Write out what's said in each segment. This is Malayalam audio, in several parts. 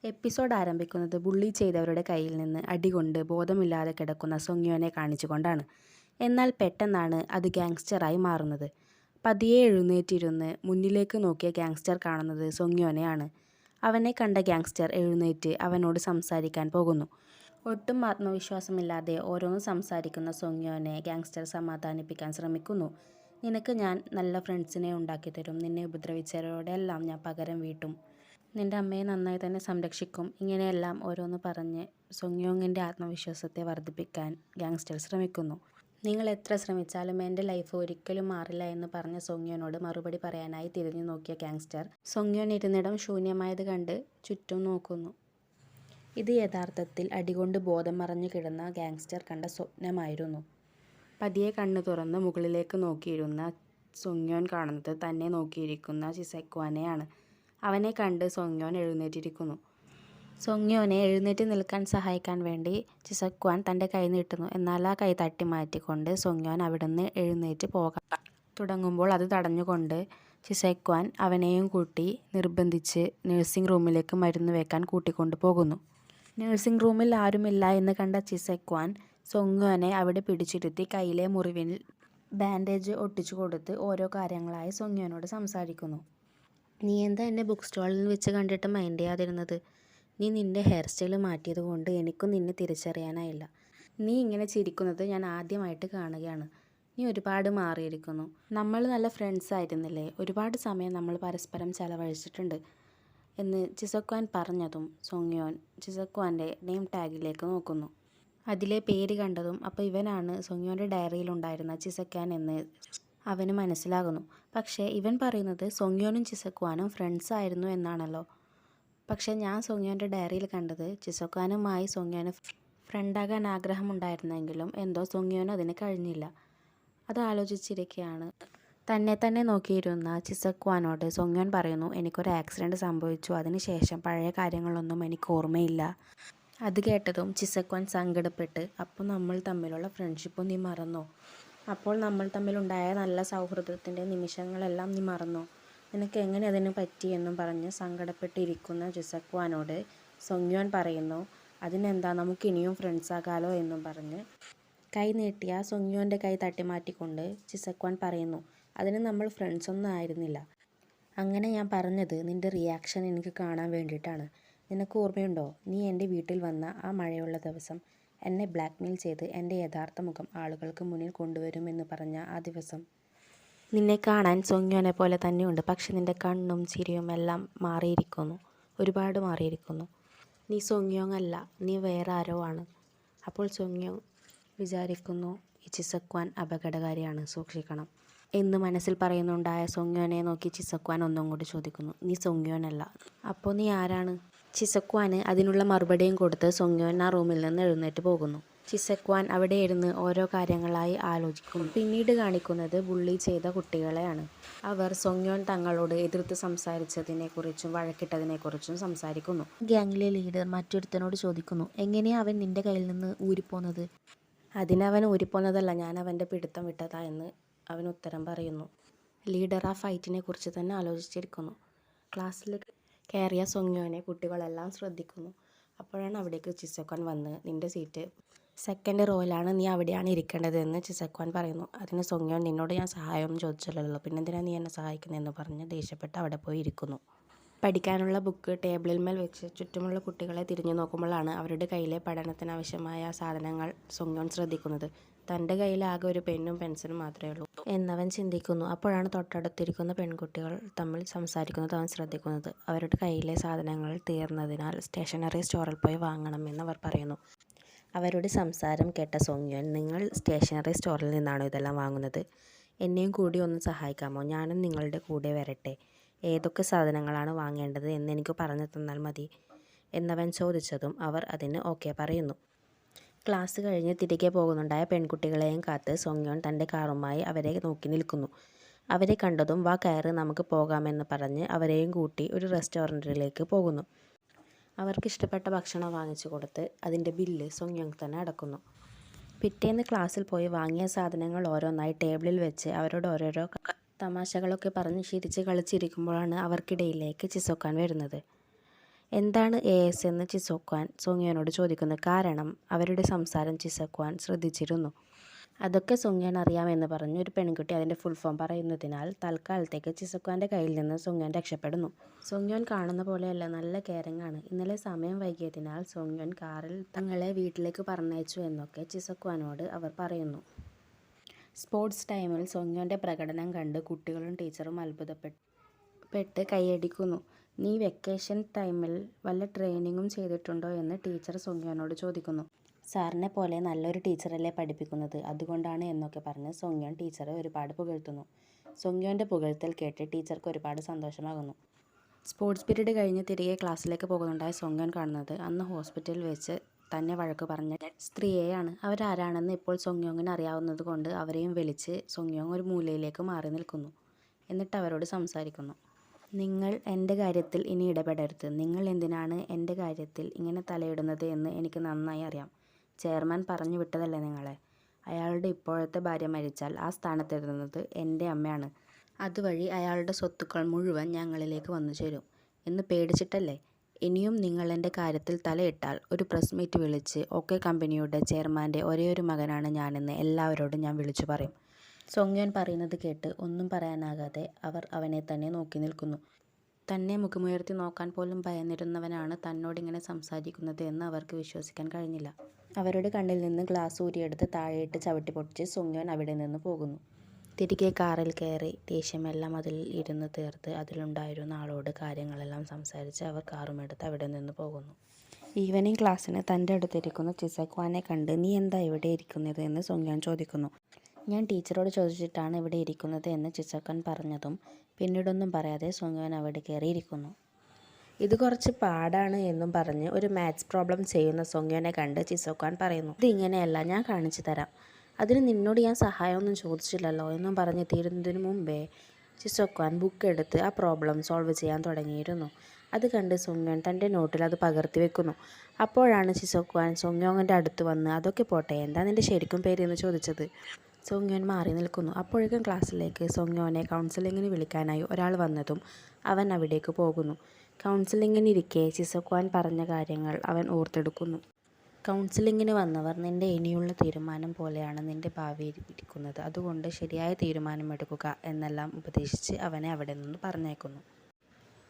എപ്പിസോഡ് ആരംഭിക്കുന്നത് ബുള്ളി ചെയ്തവരുടെ കയ്യിൽ നിന്ന് അടികൊണ്ട് ബോധമില്ലാതെ കിടക്കുന്ന സൊങ്യോനെ കാണിച്ചുകൊണ്ടാണ്. എന്നാൽ പെട്ടെന്നാണ് അത് ഗാങ്സ്റ്ററായി മാറുന്നത്. പതിയെ എഴുന്നേറ്റിരുന്ന് മുന്നിലേക്ക് നോക്കിയ ഗാങ്സ്റ്റർ കാണുന്നത് സൊങ്യോനെയാണ്. അവനെ കണ്ട ഗാങ്സ്റ്റർ എഴുന്നേറ്റ് അവനോട് സംസാരിക്കാൻ പോകുന്നു. ഒട്ടും ആത്മവിശ്വാസമില്ലാതെ ഓരോന്ന് സംസാരിക്കുന്ന സൊങ്യോനെ ഗാങ്സ്റ്റർ സമാധാനിപ്പിക്കാൻ ശ്രമിക്കുന്നു. നിനക്ക് ഞാൻ നല്ല ഫ്രണ്ട്സിനെ ഉണ്ടാക്കിത്തരും, നിന്നെ ഉപദ്രവിച്ചവരോടെല്ലാം ഞാൻ പകരം വീട്ടും, നിന്റെ അമ്മയെ നന്നായി തന്നെ സംരക്ഷിക്കും, ഇങ്ങനെയെല്ലാം ഓരോന്ന് പറഞ്ഞ് സൊങ്യോങ്ങിൻ്റെ ആത്മവിശ്വാസത്തെ വർദ്ധിപ്പിക്കാൻ ഗാങ്സ്റ്റർ ശ്രമിക്കുന്നു. നിങ്ങൾ എത്ര ശ്രമിച്ചാലും എൻ്റെ ലൈഫ് ഒരിക്കലും മാറില്ല എന്ന് പറഞ്ഞ സൊങ്യോനോട് മറുപടി പറയാനായി തിരിഞ്ഞു നോക്കിയ ഗാങ്സ്റ്റർ സൊങ്യോൻ ഇരുന്നിടം ശൂന്യമായത് കണ്ട് ചുറ്റും നോക്കുന്നു. ഇത് യഥാർത്ഥത്തിൽ അടികൊണ്ട് ബോധം മറഞ്ഞു കിടന്ന ഗാങ്സ്റ്റർ കണ്ട സ്വപ്നമായിരുന്നു. പതിയെ കണ്ണു തുറന്ന് മുകളിലേക്ക് നോക്കിയിരുന്ന സൊങ്യോൻ കാണുന്നത് തന്നെ നോക്കിയിരിക്കുന്ന ചിസെക്വാനെയാണ്. അവനെ കണ്ട് സൊങ്യോൻ എഴുന്നേറ്റിരിക്കുന്നു. സൊങ്യോനെ എഴുന്നേറ്റ് നിൽക്കാൻ സഹായിക്കാൻ വേണ്ടി ചിസെക്വാൻ തൻ്റെ കൈ നീട്ടുന്നു. എന്നാൽ ആ കൈ തട്ടി മാറ്റിക്കൊണ്ട് സൊങ്യോൻ അവിടുന്ന് എഴുന്നേറ്റ് പോകാൻ തുടങ്ങുമ്പോൾ അത് തടഞ്ഞുകൊണ്ട് ചിസെക്വാൻ അവനെയും കൂട്ടി നിർബന്ധിച്ച് നഴ്സിംഗ് റൂമിലേക്ക് മരുന്ന് വെക്കാൻ കൂട്ടിക്കൊണ്ടു പോകുന്നു. നഴ്സിംഗ് റൂമിൽ ആരുമില്ല എന്ന് കണ്ട ചിസെക്വാൻ സൊങ്യോനെ അവിടെ പിടിച്ചിരുത്തി കയ്യിലെ മുറിവിൽ ബാൻഡേജ് ഒട്ടിച്ചു കൊടുത്ത് ഓരോ കാര്യങ്ങളായി സൊങ്യോനോട് സംസാരിക്കുന്നു. നീ എന്താ എന്നെ ബുക്ക് സ്റ്റോളിൽ വെച്ച് കണ്ടിട്ട് മൈൻഡ് ചെയ്യാതിരുന്നത്? നീ നിൻ്റെ ഹെയർ സ്റ്റൈൽ മാറ്റിയത് കൊണ്ട് എനിക്കും നിന്നെ തിരിച്ചറിയാനായില്ല. നീ ഇങ്ങനെ ചിരിക്കുന്നത് ഞാൻ ആദ്യമായിട്ട് കാണുകയാണ്. നീ ഒരുപാട് മാറിയിരിക്കുന്നു. നമ്മൾ നല്ല ഫ്രണ്ട്സ് ആയിരുന്നില്ലേ? ഒരുപാട് സമയം നമ്മൾ പരസ്പരം ചെലവഴിച്ചിട്ടുണ്ട് എന്ന് ചിസെക്വാൻ പറഞ്ഞതും സൊങ്യോൻ ചിസെക്വാൻ്റെ നെയിം ടാഗിലേക്ക് നോക്കുന്നു. അതിലെ പേര് കണ്ടതും അപ്പോൾ ഇവനാണ് സൊങ്യോൻ്റെ ഡയറിയിലുണ്ടായിരുന്ന ചിസെക്വാൻ എന്ന് അവന് മനസ്സിലാകുന്നു. പക്ഷേ ഇവൻ പറയുന്നത് സൊങ്യോനും ചിസെക്വാനും ഫ്രണ്ട്സ് ആയിരുന്നു എന്നാണല്ലോ. പക്ഷേ ഞാൻ സൊങ്യോൻ്റെ ഡയറിയിൽ കണ്ടത് ചിസെക്വാനുമായി സൊങ്യോന് ഫ്രണ്ടാകാൻ ആഗ്രഹമുണ്ടായിരുന്നെങ്കിലും എന്തോ സൊങ്യോന് അതിന് കഴിഞ്ഞില്ല. അത് ആലോചിച്ചിരിക്കുകയാണ് തന്നെ നോക്കിയിരുന്ന ചിസെക്വാനോട് സൊങ്യോൻ പറയുന്നു, എനിക്കൊരു ആക്സിഡൻറ്റ് സംഭവിച്ചു, അതിനുശേഷം പഴയ കാര്യങ്ങളൊന്നും എനിക്ക് ഓർമ്മയില്ല. അത് കേട്ടതും ചിസെക്വാൻ സങ്കടപ്പെട്ട്, അപ്പോൾ നമ്മൾ തമ്മിലുള്ള ഫ്രണ്ട്ഷിപ്പും നീ മറന്നോ? അപ്പോൾ നമ്മൾ തമ്മിലുണ്ടായ നല്ല സൗഹൃദത്തിൻ്റെ നിമിഷങ്ങളെല്ലാം നീ മറന്നോ? നിനക്ക് എങ്ങനെ അതിന് പറ്റിയെന്നും പറഞ്ഞ് സങ്കടപ്പെട്ടിരിക്കുന്ന ചിസെക്വാനോട് സൊങ്യോൻ പറയുന്നു, അതിനെന്താ, നമുക്കിനിയും ഫ്രണ്ട്സാകാലോ എന്നും പറഞ്ഞ് കൈ നീട്ടിയ സൊങ്യോൻ്റെ കൈ തട്ടിമാറ്റിക്കൊണ്ട് ചിസെക്വാൻ പറയുന്നു, അതിന് നമ്മൾ ഫ്രണ്ട്സൊന്നും ആയിരുന്നില്ല. അങ്ങനെ ഞാൻ പറഞ്ഞത് നിൻ്റെ റിയാക്ഷൻ എനിക്ക് കാണാൻ വേണ്ടിയിട്ടാണ്. നിനക്ക് ഓർമ്മയുണ്ടോ, നീ എൻ്റെ വീട്ടിൽ വന്ന ആ മഴയുള്ള ദിവസം, എന്നെ ബ്ലാക്ക്മെയിൽ ചെയ്ത് എൻ്റെ യഥാർത്ഥ മുഖം ആളുകൾക്ക് മുന്നിൽ കൊണ്ടുവരുമെന്ന് പറഞ്ഞ ആ ദിവസം? നിന്നെ കാണാൻ സൊങ്യോനെ പോലെ തന്നെയുണ്ട്, പക്ഷെ നിൻ്റെ കണ്ണും ചിരിയും എല്ലാം മാറിയിരിക്കുന്നു, ഒരുപാട് മാറിയിരിക്കുന്നു. നീ സൊങ്യോങ് അല്ല, നീ വേറെ ആരോ ആണ്. അപ്പോൾ സൊങ്യോങ് വിചാരിക്കുന്നു, ഈ ചിസെക്വാൻ അപകടകാരിയാണ്, സൂക്ഷിക്കണം എന്ന് മനസ്സിൽ പറയുന്നുണ്ടായ സൊങ്യോനെ നോക്കി ചിസെക്വാൻ ഒന്നും കൂടി ചോദിക്കുന്നു, നീ സൊങ്യോനല്ല, അപ്പോൾ നീ ആരാണ്? ചിസെക്വാന് അതിനുള്ള മറുപടിയും കൊടുത്ത് സൊങ്യോൻ ആ റൂമിൽ നിന്ന് എഴുന്നേറ്റ് പോകുന്നു. ചിസെക്വാൻ അവിടെ ഇരുന്ന് ഓരോ കാര്യങ്ങളായി ആലോചിക്കുന്നു. പിന്നീട് കാണിക്കുന്നത് ബുള്ളി ചെയ്ത കുട്ടികളെയാണ്. അവർ സൊങ്യോൻ തങ്ങളോട് എതിർത്ത് സംസാരിച്ചതിനെക്കുറിച്ചും വഴക്കിട്ടതിനെക്കുറിച്ചും സംസാരിക്കുന്നു. ഗ്യാങ്ങിലെ ലീഡർ മറ്റൊരുത്തനോട് ചോദിക്കുന്നു, എങ്ങനെയാണ് അവൻ നിൻ്റെ കയ്യിൽ നിന്ന് ഊരിപ്പോന്നത്? അതിനവൻ ഊരിപ്പോന്നതല്ല, ഞാൻ അവൻ്റെ പിടുത്തം വിട്ടതാ എന്ന് അവൻ ഉത്തരം പറയുന്നു. ലീഡർ ആ ഫൈറ്റിനെ കുറിച്ച് തന്നെ ആലോചിച്ചിരിക്കുന്നു. ക്ലാസ്സിൽ കയറിയ സൊങ്യോനെ കുട്ടികളെല്ലാം ശ്രദ്ധിക്കുന്നു. അപ്പോഴാണ് അവിടേക്ക് ചിസെക്വാൻ വന്ന്, നിൻ്റെ സീറ്റ് സെക്കൻഡ് റോയിലാണ്, നീ അവിടെയാണ് ഇരിക്കേണ്ടതെന്ന് ചിസെക്വാൻ പറയുന്നു. അതിന് സൊങ്യോൻ, നിന്നോട് ഞാൻ സഹായമൊന്നും ചോദിച്ചില്ലല്ലോ, പിന്നെന്തിനാണ് നീ എന്നെ സഹായിക്കുന്നതെന്ന് പറഞ്ഞ് ദേഷ്യപ്പെട്ട് അവിടെ പോയി ഇരിക്കുന്നു. പഠിക്കാനുള്ള ബുക്ക് ടേബിളിൽ മേൽ വെച്ച് ചുറ്റുമുള്ള കുട്ടികളെ തിരിഞ്ഞു നോക്കുമ്പോഴാണ് അവരുടെ കയ്യിലെ പഠനത്തിനാവശ്യമായ സാധനങ്ങൾ സൊങ്യോൻ ശ്രദ്ധിക്കുന്നത്. തൻ്റെ കയ്യിൽ ആകെ ഒരു പെന്നും പെൻസിലും മാത്രമേ ഉള്ളൂ എന്നവൻ ചിന്തിക്കുന്നു. അപ്പോഴാണ് തൊട്ടടുത്തിരിക്കുന്ന പെൺകുട്ടികൾ തമ്മിൽ സംസാരിക്കുന്നത് അവൻ ശ്രദ്ധിക്കുന്നത്. അവരുടെ കയ്യിലെ സാധനങ്ങൾ തീർന്നതിനാൽ സ്റ്റേഷനറി സ്റ്റോറിൽ പോയി വാങ്ങണമെന്ന് അവർ പറയുന്നു. അവരുടെ സംസാരം കേട്ട സൊങ്യോൻ, നിങ്ങൾ സ്റ്റേഷനറി സ്റ്റോറിൽ നിന്നാണോ ഇതെല്ലാം വാങ്ങുന്നത്? എന്നെയും കൂടി ഒന്ന് സഹായിക്കാമോ? ഞാനും നിങ്ങളുടെ കൂടെ വരട്ടെ. ഏതൊക്കെ സാധനങ്ങളാണ് വാങ്ങേണ്ടത് എന്ന് എനിക്ക് പറഞ്ഞു തന്നാൽ മതി എന്നവൻ ചോദിച്ചതും അവർ അതിന് ഓക്കെ പറയുന്നു. ക്ലാസ് കഴിഞ്ഞ് തിരികെ പോകുന്നുണ്ടായ പെൺകുട്ടികളെയും കാത്ത് സൊങ്യോൻ തൻ്റെ കാറുമായി അവരെ നോക്കി നിൽക്കുന്നു. അവരെ കണ്ടതും വാ കയറ് നമുക്ക് പോകാമെന്ന് പറഞ്ഞ് അവരെയും കൂട്ടി ഒരു റെസ്റ്റോറൻറ്റിലേക്ക് പോകുന്നു. അവർക്ക് ഇഷ്ടപ്പെട്ട ഭക്ഷണം വാങ്ങിച്ചു കൊടുത്ത് അതിൻ്റെ ബില്ല് സൊങ്യോങ് തന്നെ അടക്കുന്നു. പിറ്റേന്ന് ക്ലാസ്സിൽ പോയി വാങ്ങിയ സാധനങ്ങൾ ഓരോന്നായി ടേബിളിൽ വെച്ച് അവരോട് ഓരോരോ തമാശകളൊക്കെ പറഞ്ഞ് ചിരിച്ച് കളിച്ചിരിക്കുമ്പോഴാണ് അവർക്കിടയിലേക്ക് ചിസെക്വാൻ വരുന്നത്. എന്താണ് AS എന്ന് ചിസോക്വാൻ സോങ്യോനോട് ചോദിക്കുന്നു. കാരണം അവരുടെ സംസാരം ചിസോക്വാൻ ശ്രദ്ധിച്ചിരുന്നു. അതൊക്കെ സോങ്യോൻ അറിയാമെന്ന് പറഞ്ഞ് ഒരു പെൺകുട്ടി അതിൻ്റെ ഫുൾ ഫോം പറയുന്നതിനാൽ തൽക്കാലത്തേക്ക് ചിസോക്വാൻ്റെ കയ്യിൽ നിന്ന് സോങ്യോൻ രക്ഷപ്പെടുന്നു. സോങ്യോൻ കാണുന്ന പോലെയല്ല, നല്ല കെയറിങ്ങാണ്. ഇന്നലെ സമയം വൈകിയതിനാൽ സോങ്യോൻ കാറിൽ തങ്ങളെ വീട്ടിലേക്ക് പറഞ്ഞയച്ചു എന്നൊക്കെ ചിസോക്വാനോട് അവർ പറയുന്നു. സ്പോർട്സ് ടൈമിൽ സോങ്യോൻ്റെ പ്രകടനം കണ്ട് കുട്ടികളും ടീച്ചറും അത്ഭുതപ്പെട്ട് കൈയടിക്കുന്നു. നീ വെക്കേഷൻ ടൈമിൽ വല്ല ട്രെയിനിങ്ങും ചെയ്തിട്ടുണ്ടോ എന്ന് ടീച്ചർ സോങ്യോനോട് ചോദിക്കുന്നു. സാറിനെ പോലെ നല്ലൊരു ടീച്ചറല്ലേ പഠിപ്പിക്കുന്നത്, അതുകൊണ്ടാണ് എന്നൊക്കെ പറഞ്ഞ് സോങ്യോൻ ടീച്ചറെ ഒരുപാട് പുകഴ്ത്തുന്നു. സോങ്യോൻ്റെ പുകഴ്ത്തൽ കേട്ട് ടീച്ചർക്ക് ഒരുപാട് സന്തോഷമാകുന്നു. സ്പോർട്സ് പീരീഡ് കഴിഞ്ഞ് തിരികെ ക്ലാസ്സിലേക്ക് പോകുന്നുണ്ടായ സോങ്യോൻ കാണുന്നത് അന്ന് ഹോസ്പിറ്റലിൽ വെച്ച് തന്നെ വഴക്ക് പറഞ്ഞ സ്ത്രീയെയാണ്. അവരാരാണെന്ന് ഇപ്പോൾ സോങ്യോങ്ങിന് അറിയാവുന്നത് കൊണ്ട് അവരെയും വിളിച്ച് സോങ്യോങ് ഒരു മൂലയിലേക്ക് മാറി നിൽക്കുന്നു. എന്നിട്ട് അവരോട് സംസാരിക്കുന്നു. നിങ്ങൾ എൻ്റെ കാര്യത്തിൽ ഇനി ഇടപെടരുത്. നിങ്ങൾ എന്തിനാണ് എൻ്റെ കാര്യത്തിൽ ഇങ്ങനെ തലയിടുന്നത് എന്ന് എനിക്ക് നന്നായി അറിയാം. ചെയർമാൻ പറഞ്ഞു വിട്ടതല്ലേ നിങ്ങളെ. അയാളുടെ ഇപ്പോഴത്തെ ഭാര്യ മരിച്ചാൽ ആ സ്ഥാനത്തെത്തുന്നത് എൻ്റെ അമ്മയാണ്. അതുവഴി അയാളുടെ സ്വത്തുക്കൾ മുഴുവൻ ഞങ്ങളിലേക്ക് വന്നു ചേരും എന്ന് പേടിച്ചിട്ടല്ലേ. ഇനിയും നിങ്ങൾ എൻ്റെ കാര്യത്തിൽ തലയിട്ടാൽ ഒരു പ്രസ് മീറ്റ് വിളിച്ച് OK കമ്പനിയുടെ ചെയർമാൻ്റെ ഒരേയൊരു മകനാണ് ഞാനെന്ന് എല്ലാവരോടും ഞാൻ വിളിച്ചു പറയും. സോങ്യോൻ പറയുന്നത് കേട്ട് ഒന്നും പറയാനാകാതെ അവർ അവനെ തന്നെ നോക്കി നിൽക്കുന്നു. തന്നെ മുഖമുയർത്തി നോക്കാൻ പോലും ഭയന്നിരുന്നവനാണ് തന്നോടിങ്ങനെ സംസാരിക്കുന്നത് എന്ന് അവർക്ക് വിശ്വസിക്കാൻ കഴിഞ്ഞില്ല. അവരുടെ കണ്ണിൽ നിന്ന് ഗ്ലാസ് ഊരിയെടുത്ത് താഴെയിട്ട് ചവിട്ടി പൊട്ടിച്ച് സോങ്യോൻ അവിടെ നിന്ന് പോകുന്നു. തിരികെ കാറിൽ കയറി ദേഷ്യമെല്ലാം അതിൽ ഇരുന്ന് തീർത്ത് അതിലുണ്ടായിരുന്ന ആളോട് കാര്യങ്ങളെല്ലാം സംസാരിച്ച് അവർ കാറുമെടുത്ത് അവിടെ നിന്ന് പോകുന്നു. ഈവനിങ് ക്ലാസ്സിന് തൻ്റെ അടുത്തിരിക്കുന്ന ചിസോക്വാനെ കണ്ട് നീ എന്താ ഇവിടെ ഇരിക്കുന്നത് എന്ന് സോങ്യോൻ ചോദിക്കുന്നു. ഞാൻ ടീച്ചറോട് ചോദിച്ചിട്ടാണ് ഇവിടെ ഇരിക്കുന്നത് എന്ന് ചിസോക്വാൻ പറഞ്ഞതും പിന്നീടൊന്നും പറയാതെ സോങ്യോൻ അവിടെ കയറിയിരിക്കുന്നു. ഇത് കുറച്ച് പാടാണ് എന്നും പറഞ്ഞ് ഒരു മാത്സ് പ്രോബ്ലം ചെയ്യുന്ന സോങ്യോനെ കണ്ട് ചിസോക്വാൻ പറയുന്നു. ഇത് ഇങ്ങനെയല്ല, ഞാൻ കാണിച്ചു തരാം. അതിന് നിന്നോട് ഞാൻ സഹായമൊന്നും ചോദിച്ചില്ലല്ലോ എന്നും പറഞ്ഞ് തീരുന്നതിന് മുമ്പേ ചിസോക്വാൻ ബുക്ക് എടുത്ത് ആ പ്രോബ്ലം സോൾവ് ചെയ്യാൻ തുടങ്ങിയിരുന്നു. അത് കണ്ട് സോങ്യോൻ തൻ്റെ നോട്ടിൽ അത് പകർത്തി വെക്കുന്നു. അപ്പോഴാണ് ചിസോക്വാൻ സോങ്യോങ്ങിൻ്റെ അടുത്ത് വന്ന് അതൊക്കെ പോട്ടെ, എന്താ നിൻ്റെ ശരിക്കും പേര് എന്ന് ചോദിച്ചത്. സോങ്യോൻ മാറി നിൽക്കുന്നു. അപ്പോഴേക്കും ക്ലാസ്സിലേക്ക് സോങ്യോനെ കൗൺസിലിങ്ങിന് വിളിക്കാനായി ഒരാൾ വന്നതും അവൻ അവിടേക്ക് പോകുന്നു. കൗൺസിലിങ്ങിനിരിക്കെ ചിസോക്വാൻ പറഞ്ഞ കാര്യങ്ങൾ അവൻ ഓർത്തെടുക്കുന്നു. കൗൺസിലിങ്ങിന് വന്നവർ നിൻ്റെ ഇനിയുള്ള തീരുമാനം പോലെയാണ് നിൻ്റെ ഭാവി ഇരിക്കുന്നത്, അതുകൊണ്ട് ശരിയായ തീരുമാനമെടുക്കുക എന്നെല്ലാം ഉപദേശിച്ച് അവനെ അവിടെ നിന്ന് പറഞ്ഞേക്കുന്നു.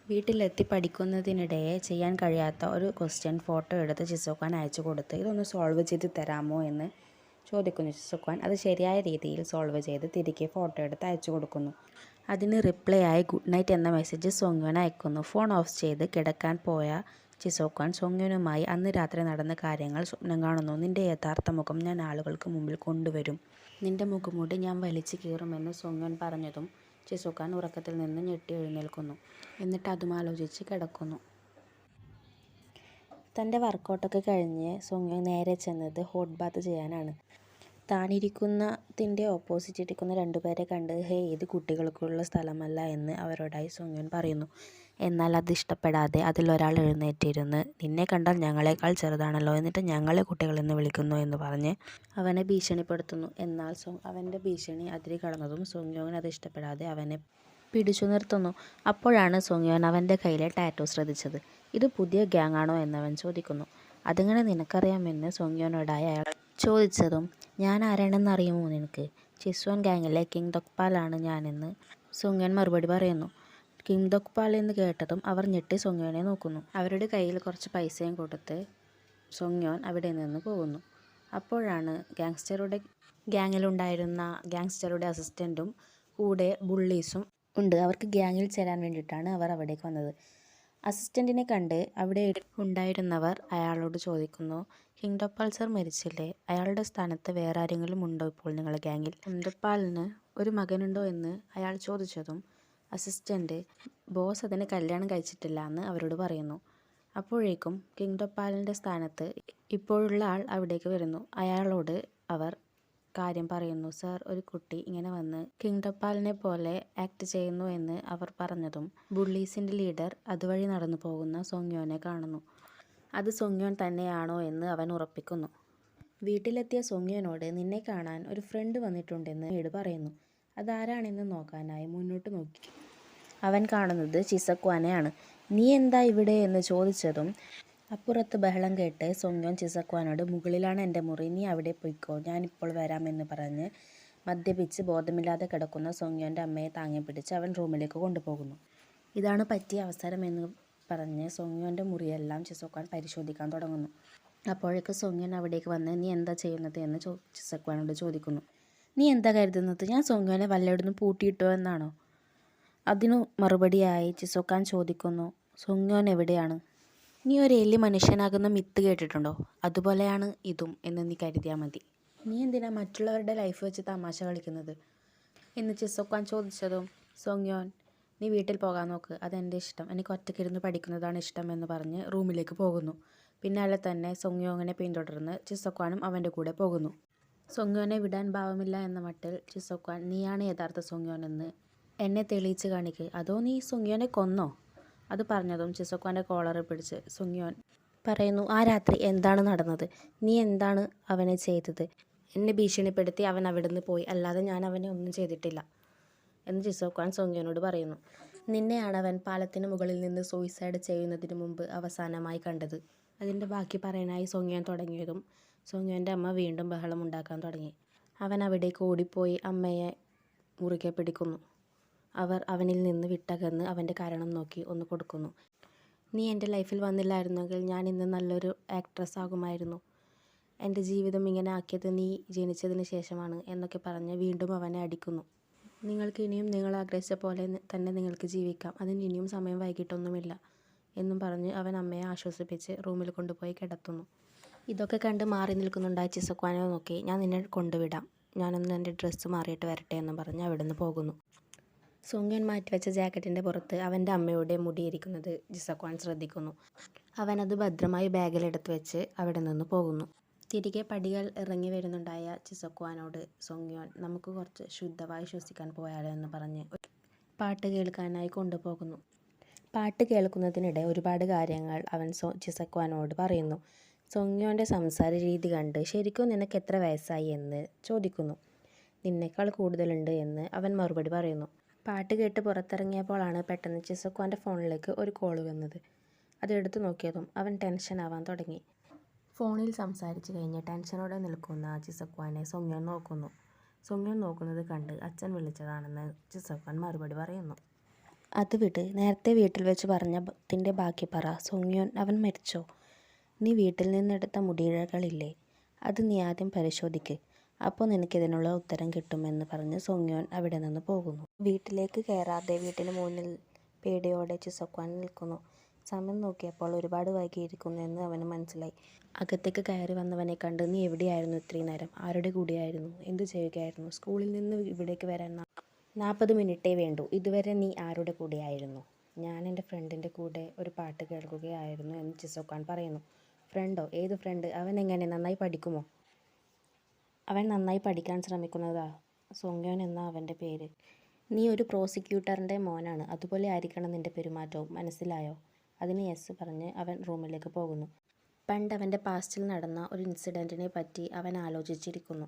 വീട്ടിലെത്തി പഠിക്കുന്നതിനിടെ ചെയ്യാൻ കഴിയാത്ത ഒരു ക്വസ്റ്റ്യൻ ഫോട്ടോ എടുത്ത് ചിസോക്വാൻ അയച്ചു കൊടുത്ത് ഇതൊന്ന് സോൾവ് ചെയ്ത് തരാമോ എന്ന് ചോദിക്കുന്നു. ചിസോക്വാൻ അത് ശരിയായ രീതിയിൽ സോൾവ് ചെയ്ത് തിരികെ ഫോട്ടോ എടുത്ത് അയച്ചു കൊടുക്കുന്നു. അതിന് റിപ്ലൈ ആയി ഗുഡ് നൈറ്റ് എന്ന മെസ്സേജ് സോങ്യോൻ അയക്കുന്നു. ഫോൺ ഓഫ് ചെയ്ത് കിടക്കാൻ പോയ ചിസോക്വാൻ സോങ്യോനുമായി അന്ന് രാത്രി നടന്ന കാര്യങ്ങൾ സ്വപ്നം കാണുന്നു. നിൻ്റെ യഥാർത്ഥ മുഖം ഞാൻ ആളുകൾക്ക് മുമ്പിൽ കൊണ്ടുവരും, നിൻ്റെ മുഖംമൂടി ഞാൻ വലിച്ചു കീറുമെന്ന് സോങ്യോൻ പറഞ്ഞതും ചിസോക്വാൻ ഉറക്കത്തിൽ നിന്ന് ഞെട്ടി എഴുന്നേൽക്കുന്നു. എന്നിട്ട് അതും ആലോചിച്ച് കിടക്കുന്നു. തൻ്റെ വർക്കൗട്ടൊക്കെ കഴിഞ്ഞ് സോങ്യോൻ നേരെ ചെന്നത് ഹോട്ട് ബാത്ത് ചെയ്യാനാണ്. താനിരിക്കുന്നതിൻ്റെ ഓപ്പോസിറ്റ് ഇരിക്കുന്ന രണ്ടുപേരെ കണ്ട് ഹേ ഇത് കുട്ടികൾക്കുള്ള സ്ഥലമല്ല എന്ന് അവരോടായി സോങ്യോൻ പറയുന്നു. എന്നാൽ അത് ഇഷ്ടപ്പെടാതെ അതിലൊരാൾ എഴുന്നേറ്റിരുന്ന് നിന്നെ കണ്ടാൽ ഞങ്ങളെക്കാൾ ചെറുതാണല്ലോ, എന്നിട്ട് ഞങ്ങളെ കുട്ടികളെന്ന് വിളിക്കുന്നു എന്ന് പറഞ്ഞ് അവനെ ഭീഷണിപ്പെടുത്തുന്നു. എന്നാൽ അവൻ്റെ ഭീഷണി അതിരി കടന്നതും സോങ്യോൻ അത് ഇഷ്ടപ്പെടാതെ അവനെ പിടിച്ചു നിർത്തുന്നു. അപ്പോഴാണ് സോങ്യോൻ അവൻ്റെ കയ്യിലെ ടാറ്റോ ശ്രദ്ധിച്ചത്. ഇത് പുതിയ ഗ്യാങ് ആണോ എന്നവൻ ചോദിക്കുന്നു. അതെങ്ങനെ നിനക്കറിയാമെന്ന് സോങ്യോനോടായി അയാൾ ചോദിച്ചതും ഞാൻ ആരാണെന്ന് അറിയുമോ നിനക്ക്, ചിസ്വാൻ ഗാങ്ങിലെ കിങ് ദോക്പാലാണ് ഞാനെന്ന് സോങ്യോൻ മറുപടി പറയുന്നു. കിങ് ദോക്പാൽ എന്ന് കേട്ടതും അവർ ഞെട്ടി സോങ്യോനെ നോക്കുന്നു. അവരുടെ കയ്യിൽ കുറച്ച് പൈസയും കൊടുത്ത് സോങ്യോൻ അവിടെ നിന്ന് പോകുന്നു. അപ്പോഴാണ് ഗ്യാങ്ങിലുണ്ടായിരുന്ന ഗാങ്സ്റ്ററുടെ അസിസ്റ്റൻറ്റും കൂടെ ബുള്ളീസും ഉണ്ട്. അവർക്ക് ഗ്യാങ്ങിൽ ചേരാൻ വേണ്ടിയിട്ടാണ് അവർ അവിടേക്ക് വന്നത്. അസിസ്റ്റൻറ്റിനെ കണ്ട് അവിടെ ഉണ്ടായിരുന്നവർ അയാളോട് ചോദിക്കുന്നു, കിങ് ദോക്പാൽ സർ മരിച്ചില്ലേ, അയാളുടെ സ്ഥാനത്ത് വേറെ ആരെങ്കിലും ഉണ്ടോ ഇപ്പോൾ നിങ്ങളുടെ ഗ്യാങ്ങിൽ? കിങ് ദോക്പാലിന് ഒരു മകനുണ്ടോ എന്ന് അയാൾ ചോദിച്ചതും അസിസ്റ്റൻറ്റ് ബോസ് അതിന് കല്യാണം കഴിച്ചിട്ടില്ല എന്ന് അവരോട് പറയുന്നു. അപ്പോഴേക്കും കിങ് ദോക്പാലിൻ്റെ സ്ഥാനത്ത് ഇപ്പോഴുള്ള ആൾ അവിടേക്ക് വരുന്നു. അയാളോട് അവർ കാര്യം പറയുന്നു. സർ, ഒരു കുട്ടി ഇങ്ങനെ വന്ന് കിങ് ദോക്പാലിനെ പോലെ ആക്ട് ചെയ്യുന്നു എന്ന് അവർ പറഞ്ഞതും ബുള്ളീസിൻ്റെ ലീഡർ അതുവഴി നടന്നു പോകുന്ന സോങ്യോനെ കാണുന്നു. അത് സോങ്യോൻ തന്നെയാണോ എന്ന് അവൻ ഉറപ്പിക്കുന്നു. വീട്ടിലെത്തിയ സോങ്യോനോട് നിന്നെ കാണാൻ ഒരു ഫ്രണ്ട് വന്നിട്ടുണ്ടെന്ന് വീട് പറയുന്നു. അതാരാണെന്ന് നോക്കാനായി മുന്നോട്ട് നോക്കി അവൻ കാണുന്നത് ചിസോക്വാനെയാണ്. നീ എന്താ ഇവിടെ എന്ന് ചോദിച്ചതും അപ്പുറത്ത് ബഹളം കേട്ട് സോങ്യോൻ ചിസക്വാനോട് മുകളിലാണ് എൻ്റെ മുറി, നീ അവിടെ പോയിക്കോ, ഞാനിപ്പോൾ വരാമെന്ന് പറഞ്ഞ് മദ്യപിച്ച് ബോധമില്ലാതെ കിടക്കുന്ന സോങ്യോൻ്റെ അമ്മയെ താങ്ങി പിടിച്ച് അവൻ റൂമിലേക്ക് കൊണ്ടുപോകുന്നു. ഇതാണ് പറ്റിയ അവസരമെന്ന് പറഞ്ഞ് സോങ്യോൻ്റെ മുറിയെല്ലാം ചിസക്വാൻ പരിശോധിക്കാൻ തുടങ്ങുന്നു. അപ്പോഴേക്ക് സോങ്യോൻ അവിടേക്ക് വന്ന് നീ എന്താ ചെയ്യുന്നത് എന്ന് ചിസക്വാനോട് ചോദിക്കുന്നു. നീ എന്താ കരുതുന്നത്, ഞാൻ സോങ്യോനെ വല്ലയിടത്തും പൂട്ടിയിട്ടോ എന്നാണോ? അതിനു മറുപടിയായി ചിസോക്കാൻ ചോദിക്കുന്നു, സോങ്യോൻ എവിടെയാണ്? നീ ഒരു എലി മനുഷ്യനാകുന്ന മിത്ത് കേട്ടിട്ടുണ്ടോ? അതുപോലെയാണ് ഇതും എന്ന് നീ കരുതിയാൽ മതി. നീ എന്തിനാ മറ്റുള്ളവരുടെ ലൈഫ് വെച്ച് തമാശ കളിക്കുന്നത് എന്ന് ചിസോക്കാൻ ചോദിച്ചതും സോങ്യോൻ നീ വീട്ടിൽ പോകാൻ നോക്ക്, അതെൻ്റെ ഇഷ്ടം, എനിക്ക് ഒറ്റയ്ക്കിരുന്ന് പഠിക്കുന്നതാണ് ഇഷ്ടം എന്ന് പറഞ്ഞ് റൂമിലേക്ക് പോകുന്നു. പിന്നാലെ തന്നെ സോങ്യോങ്ങിനെ പിന്തുടർന്ന് ചിസോക്കാനും അവൻ്റെ കൂടെ പോകുന്നു. സോങ്യോനെ വിടാൻ ഭാവമില്ല എന്ന മട്ടിൽ ചിസോക്കാൻ നീയാണ് യഥാർത്ഥ സോങ്യോൻ എന്ന് എന്നെ തെളിയിച്ച് കാണിക്ക്, അതോ നീ സോങ്യോനെ കൊന്നോ? അത് പറഞ്ഞതും ചിസോക്കാൻ്റെ കോളറിൽ പിടിച്ച് സോങ്യോൻ പറയുന്നു, ആ രാത്രി എന്താണ് നടന്നത്? നീ എന്താണ് അവനെ ചെയ്തത്? എന്നെ ഭീഷണിപ്പെടുത്തി അവൻ അവിടുന്ന് പോയി, അല്ലാതെ ഞാൻ അവനെ ഒന്നും ചെയ്തിട്ടില്ല എന്ന് ചിസോക്കാൻ സോങ്യോനോട് പറയുന്നു. നിന്നെയാണ് അവൻ പാലത്തിന് മുകളിൽ നിന്ന് സൂയിസൈഡ് ചെയ്യുന്നതിന് മുമ്പ് അവസാനമായി കണ്ടത്. അതിൻ്റെ ബാക്കി പറയാനായി സോങ്യോൻ തുടങ്ങിയതും സോങ്യോൻ്റെ അമ്മ വീണ്ടും ബഹളം ഉണ്ടാക്കാൻ തുടങ്ങി. അവൻ അവിടേക്ക് ഓടിപ്പോയി അമ്മയെ മുറുകെ പിടിക്കുന്നു. അവർ അവനിൽ നിന്ന് വിട്ടകന്ന് അവൻ്റെ കാരണം നോക്കി ഒന്ന് കൊടുക്കുന്നു. നീ എൻ്റെ ലൈഫിൽ വന്നില്ലായിരുന്നെങ്കിൽ ഞാൻ ഇന്ന് നല്ലൊരു ആക്ട്രസ് ആകുമായിരുന്നു. എൻ്റെ ജീവിതം ഇങ്ങനെ ആക്കിയത് നീ ജനിച്ചതിന് ശേഷമാണ് എന്നൊക്കെ പറഞ്ഞ് വീണ്ടും അവനെ അടിക്കുന്നു. നിങ്ങൾക്ക് ഇനിയും നിങ്ങൾ ആഗ്രഹിച്ച പോലെ തന്നെ നിങ്ങൾക്ക് ജീവിക്കാം, അതിന് ഇനിയും സമയം വൈകിട്ടൊന്നുമില്ല എന്നും പറഞ്ഞ് അവൻ അമ്മയെ ആശ്വസിപ്പിച്ച് റൂമിൽ കൊണ്ടുപോയി കിടത്തുന്നു. ഇതൊക്കെ കണ്ട് മാറി നിൽക്കുന്നുണ്ടായ ചിസക്വാനെ നോക്കി ഞാൻ നിന്നെ കൊണ്ടുവിടാം, ഞാനൊന്ന് എൻ്റെ ഡ്രസ്സ് മാറിയിട്ട് വരട്ടെ എന്ന് പറഞ്ഞ് അവിടുന്ന് പോകുന്നു. സോങ്യോൻ മാറ്റിവെച്ച ജാക്കറ്റിൻ്റെ പുറത്ത് അവൻ്റെ അമ്മയുടെ മുടിയിരിക്കുന്നത് ചിസക്വാൻ ശ്രദ്ധിക്കുന്നു. അവനത് ഭദ്രമായി ബാഗിലെടുത്ത് വെച്ച് അവിടെ നിന്ന് പോകുന്നു. തിരികെ പടികൾ ഇറങ്ങി വരുന്നുണ്ടായ ചിസക്വാനോട് സോങ്യോൻ നമുക്ക് കുറച്ച് ശുദ്ധമായി ശ്വസിക്കാൻ പോയാലോ എന്ന് പറഞ്ഞ് പാട്ട് കേൾക്കാനായി കൊണ്ടുപോകുന്നു. പാട്ട് കേൾക്കുന്നതിനിടെ ഒരുപാട് കാര്യങ്ങൾ അവൻ ചിസക്വാനോട് പറയുന്നു. സോങ്യോൻ്റെ സംസാര രീതി കണ്ട് ശരിക്കും നിനക്ക് എത്ര വയസ്സായി എന്ന് ചോദിക്കുന്നു. നിന്നേക്കാൾ കൂടുതലുണ്ട് എന്ന് അവൻ മറുപടി പറയുന്നു. പാട്ട് കേട്ട് പുറത്തിറങ്ങിയപ്പോഴാണ് പെട്ടെന്ന് ചിസക്വാൻ്റെ ഫോണിലേക്ക് ഒരു കോൾ വന്നത്. അതെടുത്ത് നോക്കിയതും അവൻ ടെൻഷൻ ആവാൻ തുടങ്ങി. ഫോണിൽ സംസാരിച്ച് കഴിഞ്ഞ് ടെൻഷനോടെ നിൽക്കുന്ന ചിസക്വാനെ സോങ്യോൻ നോക്കുന്നു. സോങ്യോൻ നോക്കുന്നത് കണ്ട് അച്ഛൻ വിളിച്ചതാണെന്ന് ചിസക്വാൻ മറുപടി പറയുന്നു. അത് വിട്, നേരത്തെ വീട്ടിൽ വെച്ച് പറഞ്ഞതിൻ്റെ ബാക്കി പറ. സോങ്യോൻ അവൻ മരിച്ചോ? നീ വീട്ടിൽ നിന്നെടുത്ത മുടിയിഴകളില്ലേ, അത് നീ ആദ്യം പരിശോധിക്ക്, അപ്പോൾ നിനക്കിതിനുള്ള ഉത്തരം കിട്ടുമെന്ന് പറഞ്ഞ് സോങ്യോൻ അവിടെ നിന്ന് പോകുന്നു. വീട്ടിലേക്ക് കയറാതെ വീട്ടിന് മുന്നിൽ പേടിയോടെ ചിസക്വാൻ നിൽക്കുന്നു. സമയം നോക്കിയപ്പോൾ ഒരുപാട് വൈകിയിരിക്കുന്നു എന്ന് അവന് മനസ്സിലായി. അകത്തേക്ക് കയറി വന്നവനെ കണ്ട് നീ എവിടെയായിരുന്നു ഇത്രയും നേരം? ആരുടെ കൂടെയായിരുന്നു? എന്തു ചെയ്യുകയായിരുന്നു? സ്കൂളിൽ നിന്ന് ഇവിടേക്ക് വരാൻ 40 മിനിറ്റേ വേണ്ടൂ. ഇതുവരെ നീ ആരുടെ കൂടെയായിരുന്നു? ഞാൻ എൻ്റെ ഫ്രണ്ടിൻ്റെ കൂടെ ഒരു പാട്ട് കേൾക്കുകയായിരുന്നു എന്ന് ചിസക്വാൻ പറയുന്നു. ഫ്രണ്ടോ? ഏത് ഫ്രണ്ട്? അവൻ എങ്ങനെ, നന്നായി പഠിക്കുമോ? അവൻ നന്നായി പഠിക്കാൻ ശ്രമിക്കുന്നതാ. സോങ്യോൻ എന്ന അവൻ്റെ പേര്. നീ ഒരു പ്രോസിക്യൂട്ടറിൻ്റെ മോനാണ്, അതുപോലെ ആയിരിക്കണം നിൻ്റെ പെരുമാറ്റവും, മനസ്സിലായോ? അതിന് യെസ് പറഞ്ഞ് അവൻ റൂമിലേക്ക് പോകുന്നു. പണ്ട് അവൻ്റെ പാസ്റ്റിൽ നടന്ന ഒരു ഇൻസിഡൻറ്റിനെ പറ്റി അവൻ ആലോചിച്ചിരിക്കുന്നു.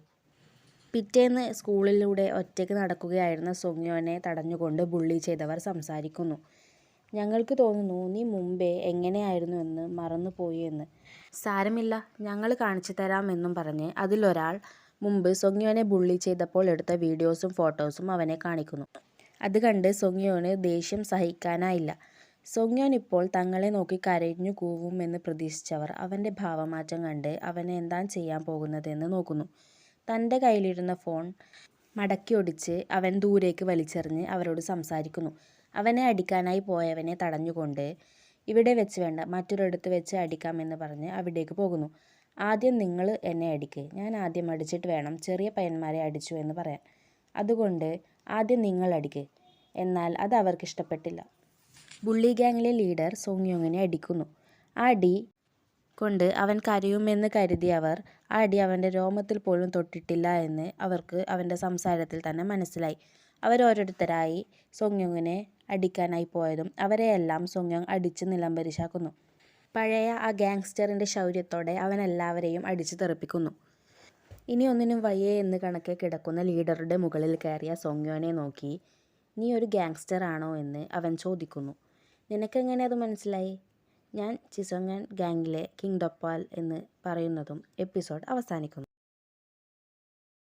പിറ്റേന്ന് സ്കൂളിലൂടെ ഒറ്റയ്ക്ക് നടക്കുകയായിരുന്ന സോങ്യോനെ തടഞ്ഞുകൊണ്ട് ബുള്ളി ചെയ്തവർ സംസാരിക്കുന്നു. ഞങ്ങൾക്ക് തോന്നുന്നു നീ മുമ്പേ എങ്ങനെയായിരുന്നു എന്ന് മറന്നുപോയി എന്ന്. സാരമില്ല, ഞങ്ങൾ കാണിച്ചു തരാം എന്നും പറഞ്ഞ് അതിലൊരാൾ മുമ്പ് സോങ്യോനെ ബുള്ളി ചെയ്തപ്പോൾ എടുത്ത വീഡിയോസും ഫോട്ടോസും അവനെ കാണിക്കുന്നു. അത് കണ്ട് സോങ്യോന് ദേഷ്യം സഹിക്കാനായില്ല. സോങ്യോൻ ഇപ്പോൾ തങ്ങളെ നോക്കി കരഞ്ഞു കൂവുമെന്ന് പ്രതീക്ഷിച്ചവർ അവൻ്റെ ഭാവമാറ്റം കണ്ട് അവനെ എന്താണ് ചെയ്യാൻ പോകുന്നതെന്ന് നോക്കുന്നു. തൻ്റെ കയ്യിലിരുന്ന ഫോൺ മടക്കിയൊടിച്ച് അവൻ ദൂരേക്ക് വലിച്ചെറിഞ്ഞ് അവരോട് സംസാരിക്കുന്നു. അവനെ അടിക്കാനായി പോയവനെ തടഞ്ഞുകൊണ്ട് ഇവിടെ വെച്ച് വേണ്ട, മറ്റൊരിടത്ത് വെച്ച് അടിക്കാമെന്ന് പറഞ്ഞ് അവിടേക്ക് പോകുന്നു. ആദ്യം നിങ്ങൾ എന്നെ അടിക്ക്, ഞാൻ ആദ്യം അടിച്ചിട്ട് വേണം ചെറിയ പയ്യന്മാരെ അടിച്ചു എന്ന് പറയാൻ. അതുകൊണ്ട് ആദ്യം നിങ്ങൾ അടിക്ക്. എന്നാൽ അത് അവർക്ക് ഇഷ്ടപ്പെട്ടില്ല. ബുള്ളി ഗ്യാങ്ങിലെ ലീഡർ സോങ്യോങ്ങിനെ അടിക്കുന്നു. ആ അടി കൊണ്ട് അവൻ കരയുമെന്ന് കരുതിയവർ ആ അടി അവൻ്റെ രോമത്തിൽ പോലും തൊട്ടിട്ടില്ല എന്ന് അവർക്ക് അവൻ്റെ സംസാരത്തിൽ തന്നെ മനസ്സിലായി. അവരോരോരുത്തരായി സോങ്യോങ്ങിനെ അടിക്കാനായി പോയതും അവരെയെല്ലാം സോങ്യോങ് അടിച്ച് നിലംപരിശാക്കുന്നു. പഴയ ആ ഗാങ്സ്റ്ററിൻ്റെ ശൗര്യത്തോടെ അവൻ എല്ലാവരെയും അടിച്ചു തെറിപ്പിക്കുന്നു. ഇനി ഒന്നിനും വയ്യേ എന്ന് കണക്കെ കിടക്കുന്ന ലീഡറുടെ മുകളിൽ കയറിയ സോങ്യോനെ നോക്കി നീ ഒരു ഗാങ്സ്റ്റർ ആണോ എന്ന് അവൻ ചോദിക്കുന്നു. നിനക്കെങ്ങനെ അത് മനസ്സിലായി? ഞാൻ ചിസോങ്ങൻ ഗാങ്ങിലെ കിങ് ഡൊപ്പാൽ എന്ന് പറയുന്നതും എപ്പിസോഡ് അവസാനിക്കുന്നു.